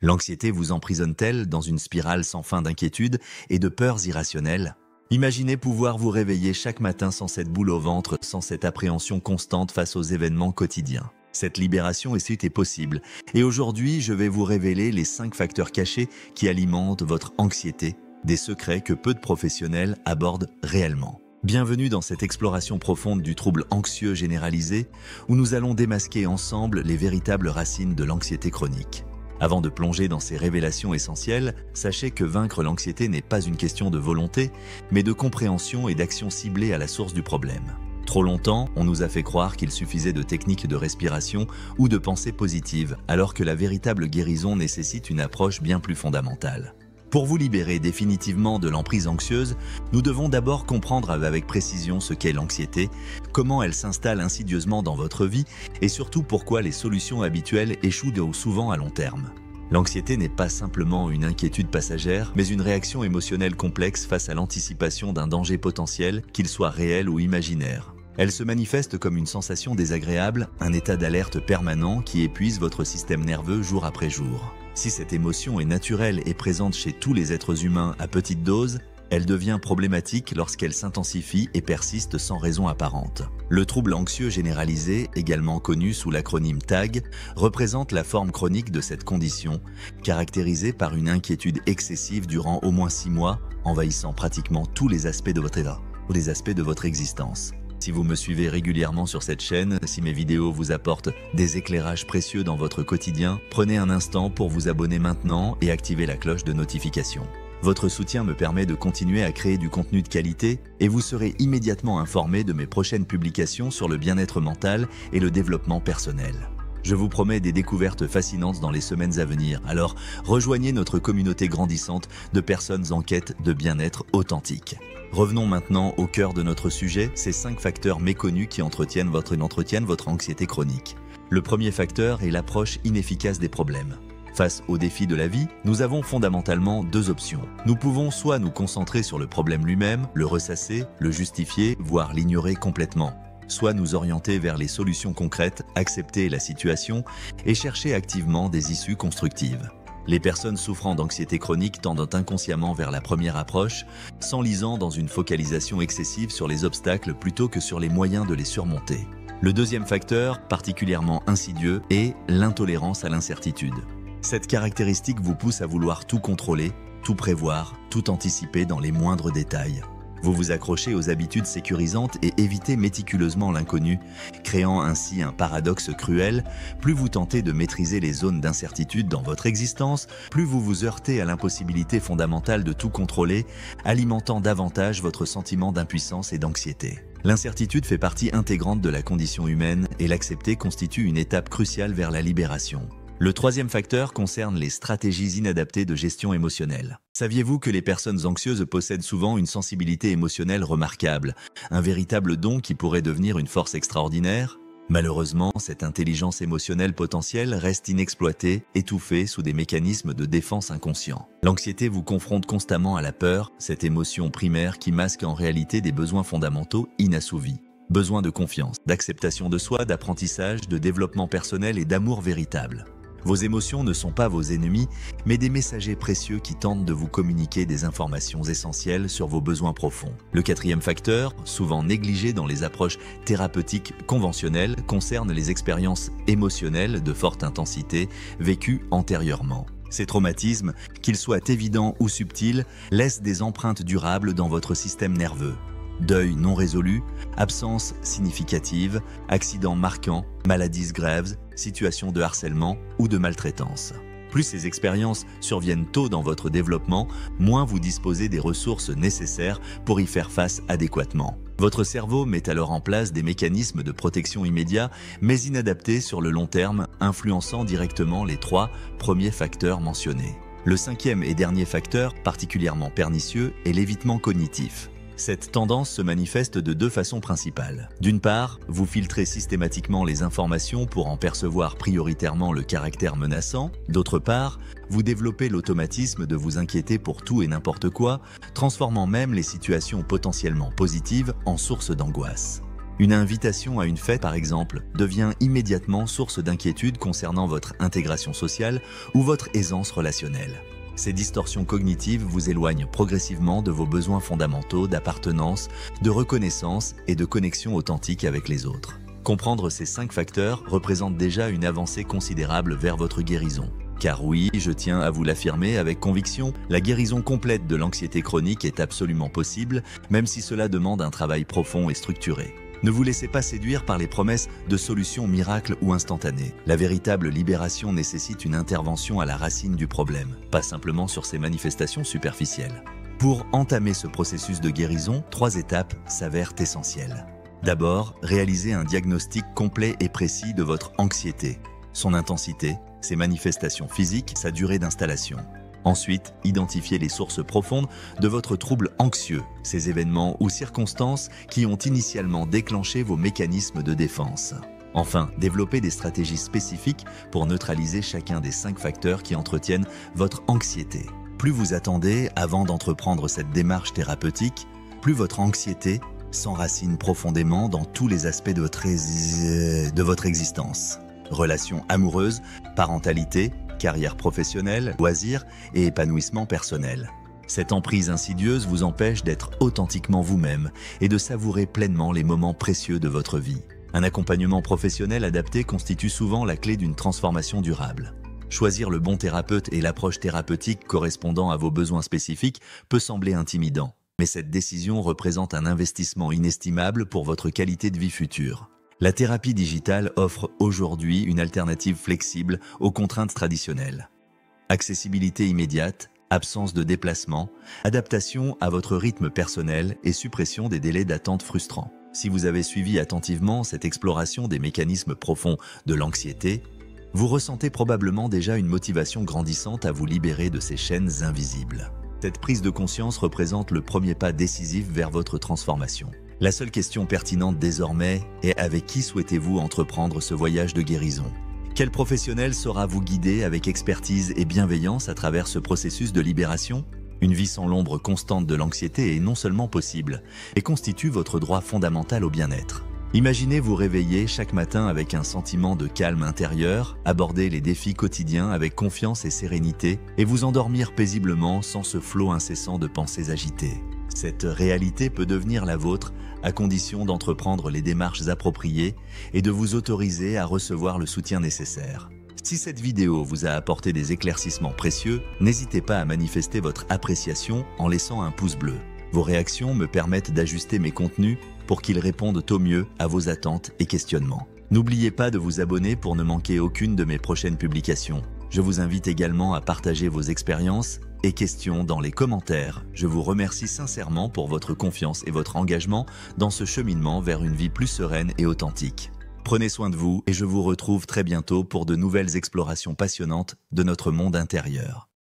L'anxiété vous emprisonne-t-elle dans une spirale sans fin d'inquiétudes et de peurs irrationnelles? Imaginez pouvoir vous réveiller chaque matin sans cette boule au ventre, sans cette appréhension constante face aux événements quotidiens. Cette libération est possible. Et aujourd'hui, je vais vous révéler les 5 facteurs cachés qui alimentent votre anxiété, des secrets que peu de professionnels abordent réellement. Bienvenue dans cette exploration profonde du trouble anxieux généralisé, où nous allons démasquer ensemble les véritables racines de l'anxiété chronique. Avant de plonger dans ces révélations essentielles, sachez que vaincre l'anxiété n'est pas une question de volonté, mais de compréhension et d'action ciblée à la source du problème. Trop longtemps, on nous a fait croire qu'il suffisait de techniques de respiration ou de pensées positives, alors que la véritable guérison nécessite une approche bien plus fondamentale. Pour vous libérer définitivement de l'emprise anxieuse, nous devons d'abord comprendre avec précision ce qu'est l'anxiété, comment elle s'installe insidieusement dans votre vie et surtout pourquoi les solutions habituelles échouent souvent à long terme. L'anxiété n'est pas simplement une inquiétude passagère, mais une réaction émotionnelle complexe face à l'anticipation d'un danger potentiel, qu'il soit réel ou imaginaire. Elle se manifeste comme une sensation désagréable, un état d'alerte permanent qui épuise votre système nerveux jour après jour. Si cette émotion est naturelle et présente chez tous les êtres humains à petite dose, elle devient problématique lorsqu'elle s'intensifie et persiste sans raison apparente. Le trouble anxieux généralisé, également connu sous l'acronyme TAG, représente la forme chronique de cette condition, caractérisée par une inquiétude excessive durant au moins 6 mois, envahissant pratiquement tous les aspects de votre état ou les aspects de votre existence. Si vous me suivez régulièrement sur cette chaîne, si mes vidéos vous apportent des éclairages précieux dans votre quotidien, prenez un instant pour vous abonner maintenant et activer la cloche de notification. Votre soutien me permet de continuer à créer du contenu de qualité et vous serez immédiatement informé de mes prochaines publications sur le bien-être mental et le développement personnel. Je vous promets des découvertes fascinantes dans les semaines à venir, alors rejoignez notre communauté grandissante de personnes en quête de bien-être authentique. Revenons maintenant au cœur de notre sujet, ces 5 facteurs méconnus qui entretiennent votre anxiété chronique. Le premier facteur est l'approche inefficace des problèmes. Face aux défis de la vie, nous avons fondamentalement 2 options. Nous pouvons soit nous concentrer sur le problème lui-même, le ressasser, le justifier, voire l'ignorer complètement. Soit nous orienter vers les solutions concrètes, accepter la situation et chercher activement des issues constructives. Les personnes souffrant d'anxiété chronique tendent inconsciemment vers la première approche, s'enlisant dans une focalisation excessive sur les obstacles plutôt que sur les moyens de les surmonter. Le deuxième facteur, particulièrement insidieux, est l'intolérance à l'incertitude. Cette caractéristique vous pousse à vouloir tout contrôler, tout prévoir, tout anticiper dans les moindres détails. Vous vous accrochez aux habitudes sécurisantes et évitez méticuleusement l'inconnu, créant ainsi un paradoxe cruel. Plus vous tentez de maîtriser les zones d'incertitude dans votre existence, plus vous vous heurtez à l'impossibilité fondamentale de tout contrôler, alimentant davantage votre sentiment d'impuissance et d'anxiété. L'incertitude fait partie intégrante de la condition humaine et l'accepter constitue une étape cruciale vers la libération. Le troisième facteur concerne les stratégies inadaptées de gestion émotionnelle. Saviez-vous que les personnes anxieuses possèdent souvent une sensibilité émotionnelle remarquable, un véritable don qui pourrait devenir une force extraordinaire? Malheureusement, cette intelligence émotionnelle potentielle reste inexploitée, étouffée sous des mécanismes de défense inconscients. L'anxiété vous confronte constamment à la peur, cette émotion primaire qui masque en réalité des besoins fondamentaux inassouvis. Besoin de confiance, d'acceptation de soi, d'apprentissage, de développement personnel et d'amour véritable. Vos émotions ne sont pas vos ennemis, mais des messagers précieux qui tentent de vous communiquer des informations essentielles sur vos besoins profonds. Le quatrième facteur, souvent négligé dans les approches thérapeutiques conventionnelles, concerne les expériences émotionnelles de forte intensité vécues antérieurement. Ces traumatismes, qu'ils soient évidents ou subtils, laissent des empreintes durables dans votre système nerveux. Deuil non résolu, absence significative, accidents marquants, maladies graves, situations de harcèlement ou de maltraitance. Plus ces expériences surviennent tôt dans votre développement, moins vous disposez des ressources nécessaires pour y faire face adéquatement. Votre cerveau met alors en place des mécanismes de protection immédiats, mais inadaptés sur le long terme, influençant directement les 3 premiers facteurs mentionnés. Le 5e et dernier facteur, particulièrement pernicieux, est l'évitement cognitif. Cette tendance se manifeste de 2 façons principales. D'une part, vous filtrez systématiquement les informations pour en percevoir prioritairement le caractère menaçant. D'autre part, vous développez l'automatisme de vous inquiéter pour tout et n'importe quoi, transformant même les situations potentiellement positives en source d'angoisse. Une invitation à une fête, par exemple, devient immédiatement source d'inquiétude concernant votre intégration sociale ou votre aisance relationnelle. Ces distorsions cognitives vous éloignent progressivement de vos besoins fondamentaux d'appartenance, de reconnaissance et de connexion authentique avec les autres. Comprendre ces 5 facteurs représente déjà une avancée considérable vers votre guérison. Car oui, je tiens à vous l'affirmer avec conviction, la guérison complète de l'anxiété chronique est absolument possible, même si cela demande un travail profond et structuré. Ne vous laissez pas séduire par les promesses de solutions miracles ou instantanées. La véritable libération nécessite une intervention à la racine du problème, pas simplement sur ses manifestations superficielles. Pour entamer ce processus de guérison, 3 étapes s'avèrent essentielles. D'abord, réaliser un diagnostic complet et précis de votre anxiété, son intensité, ses manifestations physiques, sa durée d'installation. Ensuite, identifiez les sources profondes de votre trouble anxieux, ces événements ou circonstances qui ont initialement déclenché vos mécanismes de défense. Enfin, développez des stratégies spécifiques pour neutraliser chacun des 5 facteurs qui entretiennent votre anxiété. Plus vous attendez avant d'entreprendre cette démarche thérapeutique, plus votre anxiété s'enracine profondément dans tous les aspects de votre existence. Relations amoureuses, parentalité, carrière professionnelle, loisirs et épanouissement personnel. Cette emprise insidieuse vous empêche d'être authentiquement vous-même et de savourer pleinement les moments précieux de votre vie. Un accompagnement professionnel adapté constitue souvent la clé d'une transformation durable. Choisir le bon thérapeute et l'approche thérapeutique correspondant à vos besoins spécifiques peut sembler intimidant, mais cette décision représente un investissement inestimable pour votre qualité de vie future. La thérapie digitale offre aujourd'hui une alternative flexible aux contraintes traditionnelles. Accessibilité immédiate, absence de déplacement, adaptation à votre rythme personnel et suppression des délais d'attente frustrants. Si vous avez suivi attentivement cette exploration des mécanismes profonds de l'anxiété, vous ressentez probablement déjà une motivation grandissante à vous libérer de ces chaînes invisibles. Cette prise de conscience représente le premier pas décisif vers votre transformation. La seule question pertinente désormais est avec qui souhaitez-vous entreprendre ce voyage de guérison ? Quel professionnel saura vous guider avec expertise et bienveillance à travers ce processus de libération ? Une vie sans l'ombre constante de l'anxiété est non seulement possible, mais constitue votre droit fondamental au bien-être. Imaginez vous réveiller chaque matin avec un sentiment de calme intérieur, aborder les défis quotidiens avec confiance et sérénité, et vous endormir paisiblement sans ce flot incessant de pensées agitées. Cette réalité peut devenir la vôtre à condition d'entreprendre les démarches appropriées et de vous autoriser à recevoir le soutien nécessaire. Si cette vidéo vous a apporté des éclaircissements précieux, n'hésitez pas à manifester votre appréciation en laissant un pouce bleu. Vos réactions me permettent d'ajuster mes contenus pour qu'ils répondent au mieux à vos attentes et questionnements. N'oubliez pas de vous abonner pour ne manquer aucune de mes prochaines publications. Je vous invite également à partager vos expériences et questions dans les commentaires. Je vous remercie sincèrement pour votre confiance et votre engagement dans ce cheminement vers une vie plus sereine et authentique. Prenez soin de vous et je vous retrouve très bientôt pour de nouvelles explorations passionnantes de notre monde intérieur.